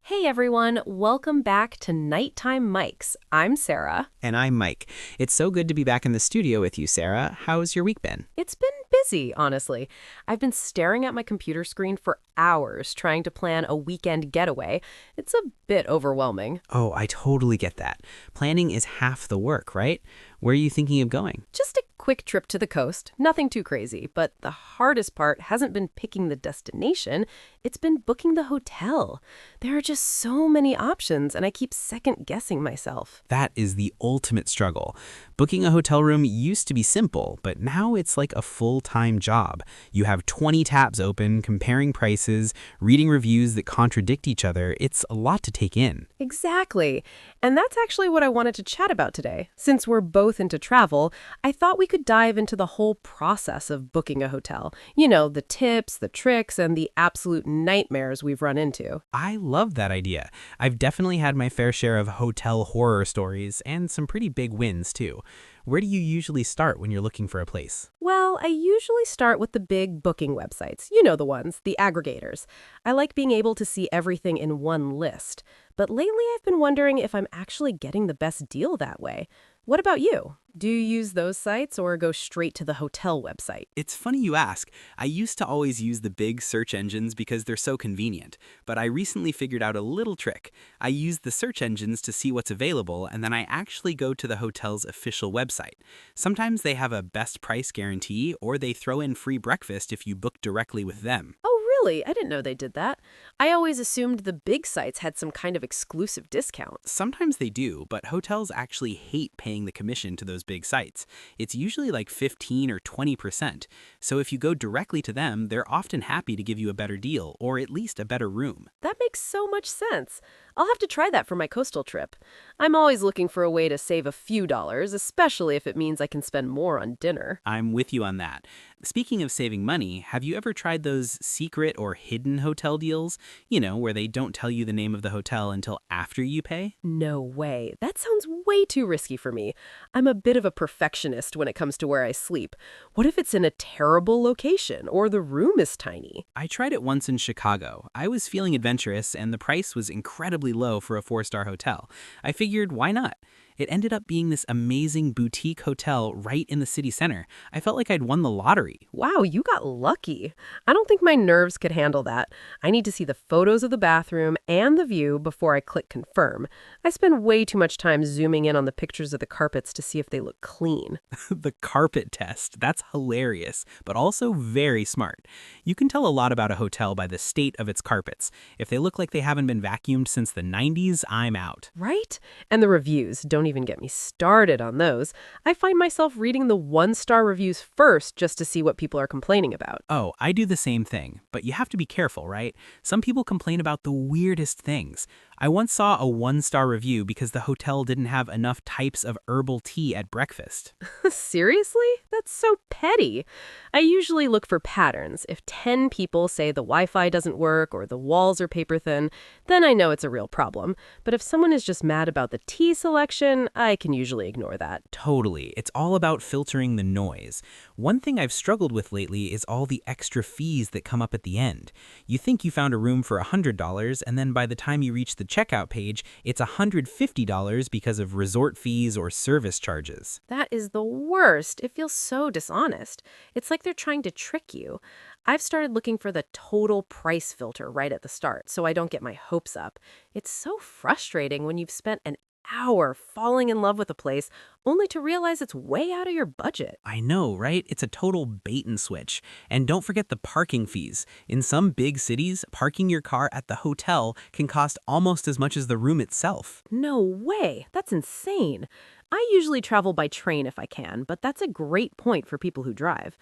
Hey everyone, welcome back to Nighttime Mics. I'm Sarah. And I'm Mike. It's so good to be back in the studio with you, Sarah. How's your week been? It's been busy, honestly. I've been staring at my computer screen for hours trying to plan a weekend getaway. It's a bit overwhelming. Oh, I totally get that. Planning is half the work, right? Where are you thinking of going? Just a quick trip to the coast, nothing too crazy, but the hardest part hasn't been picking the destination, it's been booking the hotel. There are just so many options, and I keep second guessing myself. That is the ultimate struggle. Booking a hotel room used to be simple, but now it's like a full-time job. You have 20 tabs open, comparing prices, reading reviews that contradict each other. It's a lot to take in. Exactly. And that's actually what I wanted to chat about today. Since we're both into travel, I thought we could dive into the whole process of booking a hotel. You know, the tips, the tricks, and the absolute nightmares we've run into. I love that idea. I've definitely had my fair share of hotel horror stories and some pretty big wins, too. Where do you usually start when you're looking for a place? Well, I usually start with the big booking websites. You know the ones, the aggregators. I like being able to see everything in one list. But lately I've been wondering if I'm actually getting the best deal that way. What about you? Do you use those sites or go straight to the hotel website? It's funny you ask. I used to always use the big search engines because they're so convenient, but I recently figured out a little trick. I use the search engines to see what's available, and then I actually go to the hotel's official website. Sometimes they have a best price guarantee, or they throw in free breakfast if you book directly with them. Oh, really? I didn't know they did that. I always assumed the big sites had some kind of exclusive discount. Sometimes they do, but hotels actually hate paying the commission to those big sites. It's usually like 15 or 20%. So if you go directly to them, they're often happy to give you a better deal, or at least a better room. That makes so much sense. I'll have to try that for my coastal trip. I'm always looking for a way to save a few dollars, especially if it means I can spend more on dinner. I'm with you on that. Speaking of saving money, have you ever tried those secret or hidden hotel deals? You know, where they don't tell you the name of the hotel until after you pay? No way. That sounds way too risky for me. I'm a bit of a perfectionist when it comes to where I sleep. What if it's in a terrible location or the room is tiny? I tried it once in Chicago. I was feeling adventurous and the price was incredibly low for a 4-star hotel. I figured, why not? It ended up being this amazing boutique hotel right in the city center. I felt like I'd won the lottery. Wow, you got lucky. I don't think my nerves could handle that. I need to see the photos of the bathroom and the view before I click confirm. I spend way too much time zooming in on the pictures of the carpets to see if they look clean. The carpet test. That's hilarious, but also very smart. You can tell a lot about a hotel by the state of its carpets. If they look like they haven't been vacuumed since the 90s, I'm out. Right? And the reviews, don't even get me started on those. I find myself reading the one-star reviews first just to see what people are complaining about. Oh, I do the same thing, but you have to be careful, right? Some people complain about the weirdest things. I once saw a 1-star review because the hotel didn't have enough types of herbal tea at breakfast. Seriously? That's so petty. I usually look for patterns. If 10 people say the Wi-Fi doesn't work or the walls are paper thin, then I know it's a real problem. But if someone is just mad about the tea selection, I can usually ignore that. Totally. It's all about filtering the noise. One thing I've struggled with lately is all the extra fees that come up at the end. You think you found a room for $100, and then by the time you reach the checkout page, it's $150 because of resort fees or service charges. That is the worst. It feels so dishonest. It's like they're trying to trick you. I've started looking for the total price filter right at the start so I don't get my hopes up. It's so frustrating when you've spent an hour falling in love with a place only to realize it's way out of your budget. I know, right? It's a total bait and switch. And don't forget the parking fees. In some big cities, parking your car at the hotel can cost almost as much as the room itself. No way. That's insane. I usually travel by train if I can, but that's a great point for people who drive.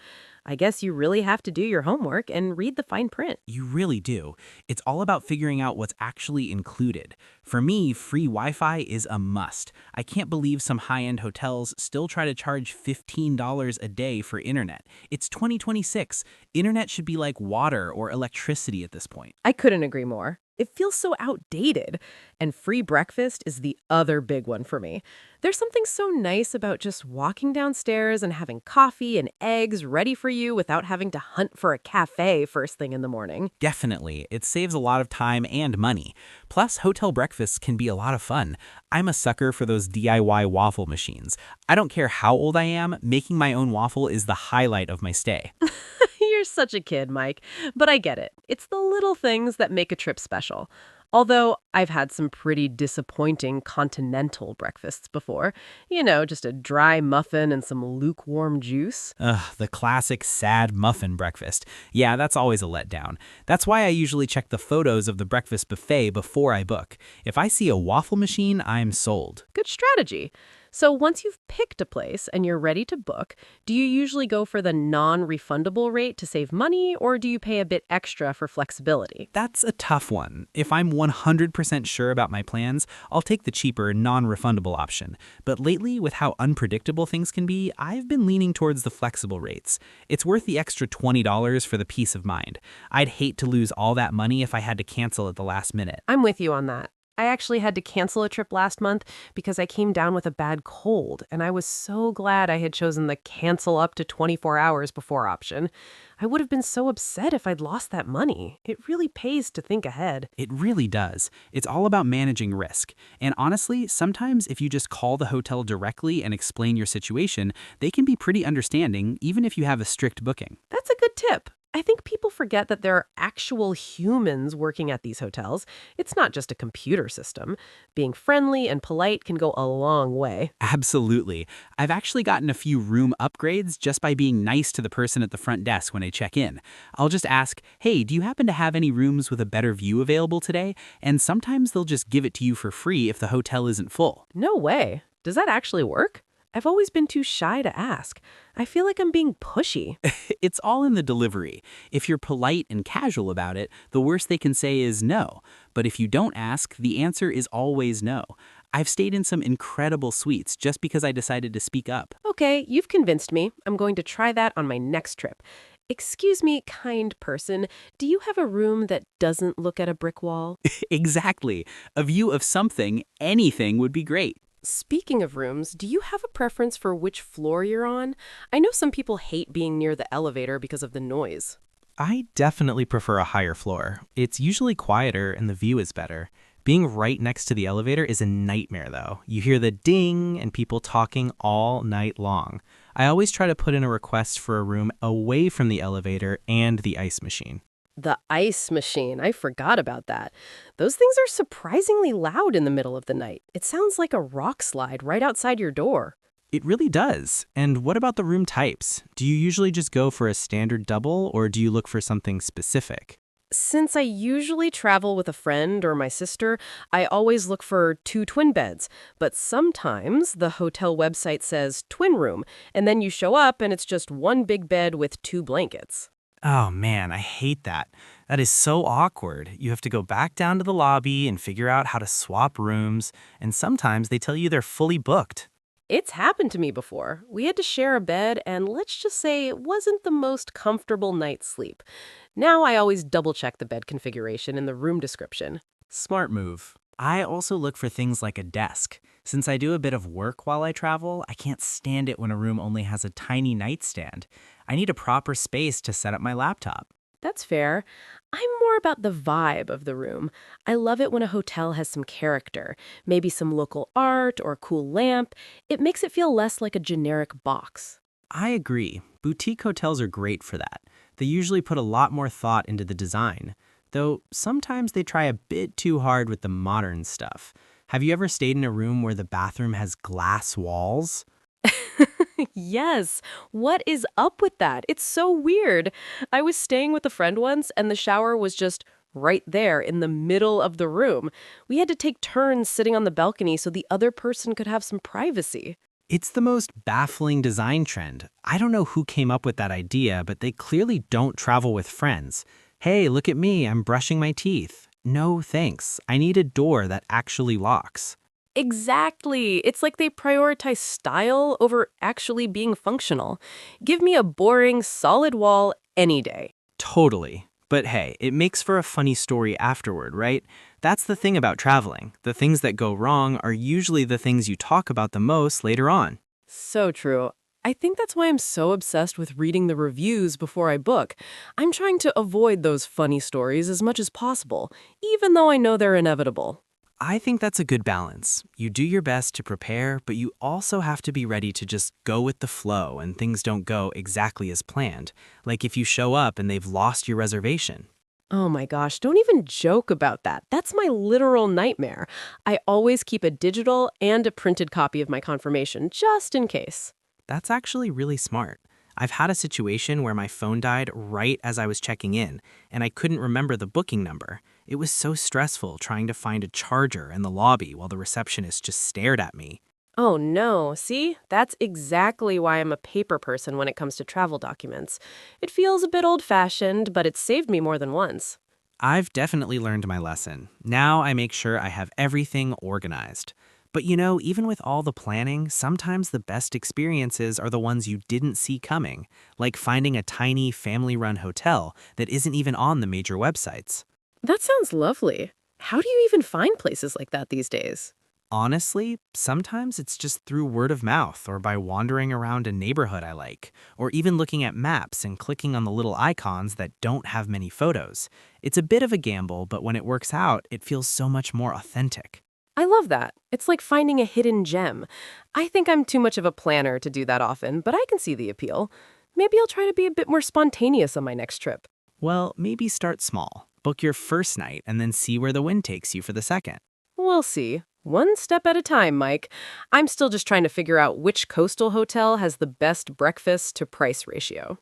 I guess you really have to do your homework and read the fine print. You really do. It's all about figuring out what's actually included. For me, free Wi-Fi is a must. I can't believe some high-end hotels still try to charge $15 a day for internet. It's 2026. Internet should be like water or electricity at this point. I couldn't agree more. It feels so outdated. And free breakfast is the other big one for me. There's something so nice about just walking downstairs and having coffee and eggs ready for you without having to hunt for a cafe first thing in the morning. Definitely, it saves a lot of time and money. Plus, hotel breakfasts can be a lot of fun. I'm a sucker for those DIY waffle machines. I don't care how old I am, making my own waffle is the highlight of my stay. You're such a kid, Mike. But I get it. It's the little things that make a trip special. Although I've had some pretty disappointing continental breakfasts before. Just a dry muffin and some lukewarm juice. Ugh, the classic sad muffin breakfast. Yeah, that's always a letdown. That's why I usually check the photos of the breakfast buffet before I book. If I see a waffle machine, I'm sold. Good strategy. So once you've picked a place and you're ready to book, do you usually go for the non-refundable rate to save money, or do you pay a bit extra for flexibility? That's a tough one. If I'm 100% sure about my plans, I'll take the cheaper, non-refundable option. But lately, with how unpredictable things can be, I've been leaning towards the flexible rates. It's worth the extra $20 for the peace of mind. I'd hate to lose all that money if I had to cancel at the last minute. I'm with you on that. I actually had to cancel a trip last month because I came down with a bad cold, and I was so glad I had chosen the cancel up to 24 hours before option. I would have been so upset if I'd lost that money. It really pays to think ahead. It really does. It's all about managing risk. And honestly, sometimes if you just call the hotel directly and explain your situation, they can be pretty understanding, even if you have a strict booking. That's a good tip. I think people forget that there are actual humans working at these hotels. It's not just a computer system. Being friendly and polite can go a long way. Absolutely. I've actually gotten a few room upgrades just by being nice to the person at the front desk when I check in. I'll just ask, hey, do you happen to have any rooms with a better view available today? And sometimes they'll just give it to you for free if the hotel isn't full. No way. Does that actually work? I've always been too shy to ask. I feel like I'm being pushy. It's all in the delivery. If you're polite and casual about it, the worst they can say is no. But if you don't ask, the answer is always no. I've stayed in some incredible suites just because I decided to speak up. Okay, you've convinced me. I'm going to try that on my next trip. Excuse me, kind person, do you have a room that doesn't look at a brick wall? Exactly. A view of something, anything would be great. Speaking of rooms, do you have a preference for which floor you're on? I know some people hate being near the elevator because of the noise. I definitely prefer a higher floor. It's usually quieter and the view is better. Being right next to the elevator is a nightmare, though. You hear the ding and people talking all night long. I always try to put in a request for a room away from the elevator and the ice machine. The ice machine, I forgot about that. Those things are surprisingly loud in the middle of the night. It sounds like a rock slide right outside your door. It really does. And what about the room types? Do you usually just go for a standard double or do you look for something specific? Since I usually travel with a friend or my sister, I always look for 2 twin beds. But sometimes the hotel website says twin room, and then you show up and it's just one big bed with 2 blankets. Oh man, I hate that. That is so awkward. You have to go back down to the lobby and figure out how to swap rooms, and sometimes they tell you they're fully booked. It's happened to me before. We had to share a bed, and let's just say it wasn't the most comfortable night's sleep. Now I always double-check the bed configuration in the room description. Smart move. I also look for things like a desk. Since I do a bit of work while I travel, I can't stand it when a room only has a tiny nightstand. I need a proper space to set up my laptop. That's fair. I'm more about the vibe of the room. I love it when a hotel has some character, maybe some local art or a cool lamp. It makes it feel less like a generic box. I agree. Boutique hotels are great for that. They usually put a lot more thought into the design, though sometimes they try a bit too hard with the modern stuff. Have you ever stayed in a room where the bathroom has glass walls? Yes. What is up with that? It's so weird. I was staying with a friend once, and the shower was just right there in the middle of the room. We had to take turns sitting on the balcony so the other person could have some privacy. It's the most baffling design trend. I don't know who came up with that idea, but they clearly don't travel with friends. Hey, look at me, I'm brushing my teeth. No, thanks. I need a door that actually locks. Exactly. It's like they prioritize style over actually being functional. Give me a boring, solid wall any day. Totally. But hey, it makes for a funny story afterward, right? That's the thing about traveling. The things that go wrong are usually the things you talk about the most later on. So true. I think that's why I'm so obsessed with reading the reviews before I book. I'm trying to avoid those funny stories as much as possible, even though I know they're inevitable. I think that's a good balance. You do your best to prepare, but you also have to be ready to just go with the flow and things don't go exactly as planned. Like if you show up and they've lost your reservation. Oh my gosh, don't even joke about that. That's my literal nightmare. I always keep a digital and a printed copy of my confirmation, just in case. That's actually really smart. I've had a situation where my phone died right as I was checking in, and I couldn't remember the booking number. It was so stressful trying to find a charger in the lobby while the receptionist just stared at me. Oh no, see? That's exactly why I'm a paper person when it comes to travel documents. It feels a bit old-fashioned, but it's saved me more than once. I've definitely learned my lesson. Now I make sure I have everything organized. But even with all the planning, sometimes the best experiences are the ones you didn't see coming, like finding a tiny family-run hotel that isn't even on the major websites. That sounds lovely. How do you even find places like that these days? Honestly, sometimes it's just through word of mouth or by wandering around a neighborhood I like, or even looking at maps and clicking on the little icons that don't have many photos. It's a bit of a gamble, but when it works out, it feels so much more authentic. I love that. It's like finding a hidden gem. I think I'm too much of a planner to do that often, but I can see the appeal. Maybe I'll try to be a bit more spontaneous on my next trip. Well, maybe start small. Book your first night and then see where the wind takes you for the second. We'll see. One step at a time, Mike. I'm still just trying to figure out which coastal hotel has the best breakfast to price ratio.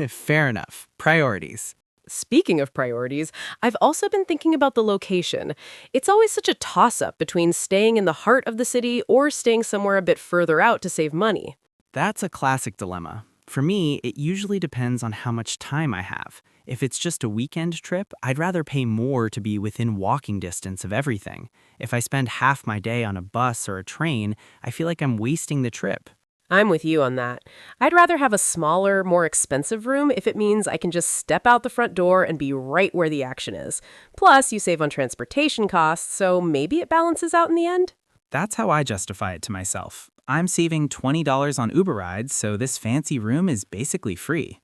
Fair enough. Priorities. Speaking of priorities, I've also been thinking about the location. It's always such a toss-up between staying in the heart of the city or staying somewhere a bit further out to save money. That's a classic dilemma. For me, it usually depends on how much time I have. If it's just a weekend trip, I'd rather pay more to be within walking distance of everything. If I spend half my day on a bus or a train, I feel like I'm wasting the trip. I'm with you on that. I'd rather have a smaller, more expensive room if it means I can just step out the front door and be right where the action is. Plus, you save on transportation costs, so maybe it balances out in the end? That's how I justify it to myself. I'm saving $20 on Uber rides, so this fancy room is basically free.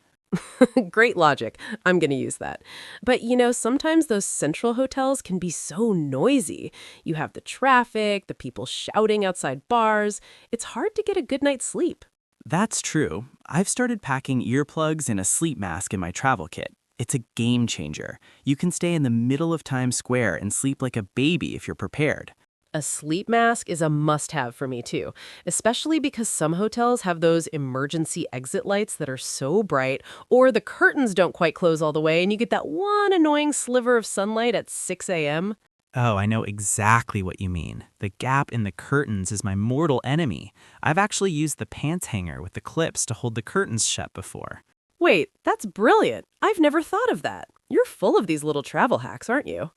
Great logic. I'm going to use that. But sometimes those central hotels can be so noisy. You have the traffic, the people shouting outside bars. It's hard to get a good night's sleep. That's true. I've started packing earplugs and a sleep mask in my travel kit. It's a game changer. You can stay in the middle of Times Square and sleep like a baby if you're prepared. A sleep mask is a must-have for me too, especially because some hotels have those emergency exit lights that are so bright, or the curtains don't quite close all the way and you get that one annoying sliver of sunlight at 6 a.m. Oh, I know exactly what you mean. The gap in the curtains is my mortal enemy. I've actually used the pants hanger with the clips to hold the curtains shut before. Wait, that's brilliant. I've never thought of that. You're full of these little travel hacks, aren't you?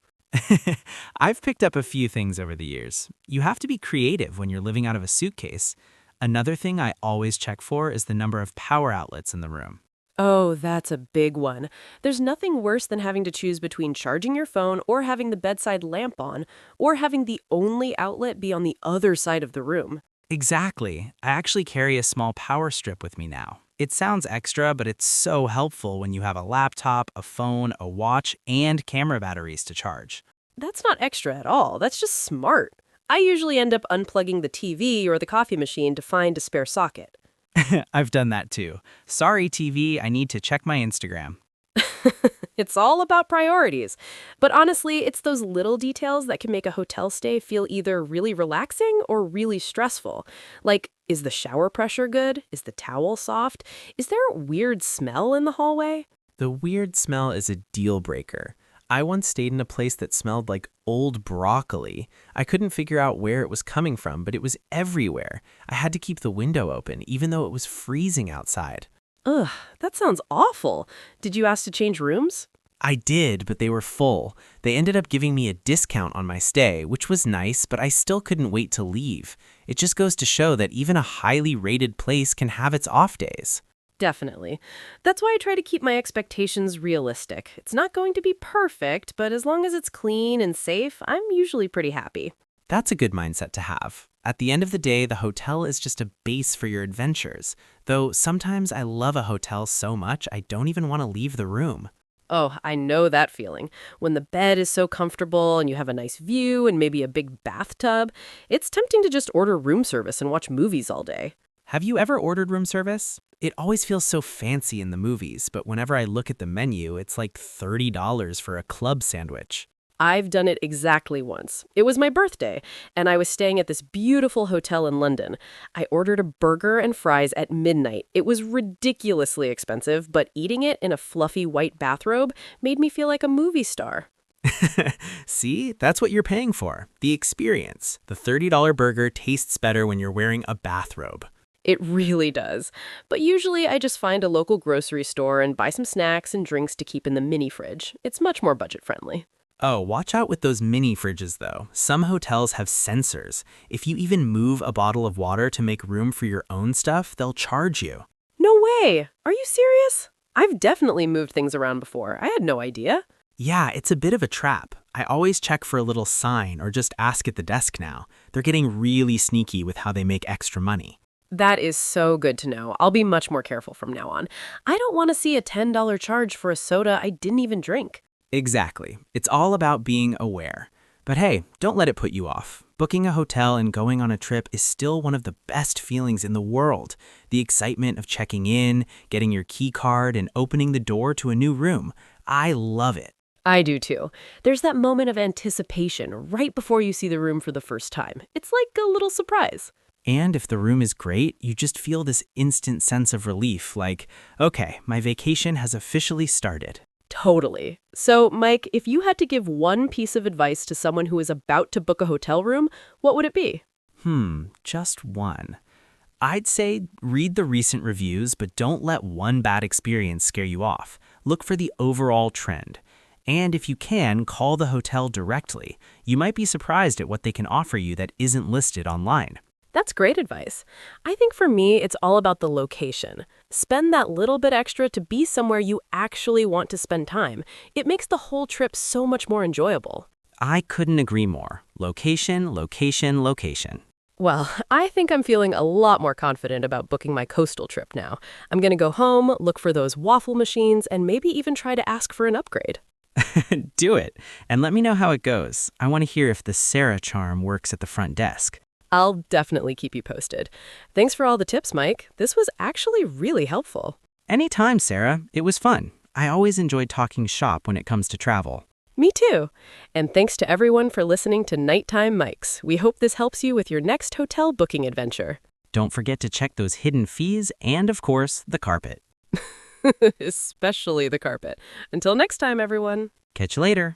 I've picked up a few things over the years. You have to be creative when you're living out of a suitcase. Another thing I always check for is the number of power outlets in the room. Oh, that's a big one. There's nothing worse than having to choose between charging your phone or having the bedside lamp on, or having the only outlet be on the other side of the room. Exactly. I actually carry a small power strip with me now. It sounds extra, but it's so helpful when you have a laptop, a phone, a watch, and camera batteries to charge. That's not extra at all. That's just smart. I usually end up unplugging the TV or the coffee machine to find a spare socket. I've done that too. Sorry, TV, I need to check my Instagram. It's all about priorities. But honestly, it's those little details that can make a hotel stay feel either really relaxing or really stressful. Like, is the shower pressure good? Is the towel soft? Is there a weird smell in the hallway? The weird smell is a deal breaker. I once stayed in a place that smelled like old broccoli. I couldn't figure out where it was coming from, but it was everywhere. I had to keep the window open, even though it was freezing outside. Ugh, that sounds awful. Did you ask to change rooms? I did, but they were full. They ended up giving me a discount on my stay, which was nice, but I still couldn't wait to leave. It just goes to show that even a highly rated place can have its off days. Definitely. That's why I try to keep my expectations realistic. It's not going to be perfect, but as long as it's clean and safe, I'm usually pretty happy. That's a good mindset to have. At the end of the day, the hotel is just a base for your adventures. Though sometimes I love a hotel so much I don't even want to leave the room. Oh, I know that feeling. When the bed is so comfortable and you have a nice view and maybe a big bathtub, it's tempting to just order room service and watch movies all day. Have you ever ordered room service? It always feels so fancy in the movies, but whenever I look at the menu, it's like $30 for a club sandwich. I've done it exactly once. It was my birthday, and I was staying at this beautiful hotel in London. I ordered a burger and fries at midnight. It was ridiculously expensive, but eating it in a fluffy white bathrobe made me feel like a movie star. See, that's what you're paying for. The experience. The $30 burger tastes better when you're wearing a bathrobe. It really does. But usually I just find a local grocery store and buy some snacks and drinks to keep in the mini fridge. It's much more budget friendly. Oh, watch out with those mini fridges though. Some hotels have sensors. If you even move a bottle of water to make room for your own stuff, they'll charge you. No way! Are you serious? I've definitely moved things around before. I had no idea. Yeah, it's a bit of a trap. I always check for a little sign or just ask at the desk now. They're getting really sneaky with how they make extra money. That is so good to know. I'll be much more careful from now on. I don't want to see a $10 charge for a soda I didn't even drink. Exactly. It's all about being aware. But hey, don't let it put you off. Booking a hotel and going on a trip is still one of the best feelings in the world. The excitement of checking in, getting your key card, and opening the door to a new room. I love it. I do too. There's that moment of anticipation right before you see the room for the first time. It's like a little surprise. And if the room is great, you just feel this instant sense of relief, like, okay, my vacation has officially started. Totally. So, Mike, if you had to give one piece of advice to someone who is about to book a hotel room, what would it be? Just one. I'd say read the recent reviews, but don't let one bad experience scare you off. Look for the overall trend. And if you can, call the hotel directly. You might be surprised at what they can offer you that isn't listed online. That's great advice. I think for me, it's all about the location. Spend that little bit extra to be somewhere you actually want to spend time. It makes the whole trip so much more enjoyable. I couldn't agree more. Location, location, location. Well, I think I'm feeling a lot more confident about booking my coastal trip now. I'm going to go home, look for those waffle machines, and maybe even try to ask for an upgrade. Do it. And let me know how it goes. I want to hear if the Sarah charm works at the front desk. I'll definitely keep you posted. Thanks for all the tips, Mike. This was actually really helpful. Anytime, Sarah. It was fun. I always enjoyed talking shop when it comes to travel. Me too. And thanks to everyone for listening to Nighttime Mikes. We hope this helps you with your next hotel booking adventure. Don't forget to check those hidden fees and, of course, the carpet. Especially the carpet. Until next time, everyone. Catch you later.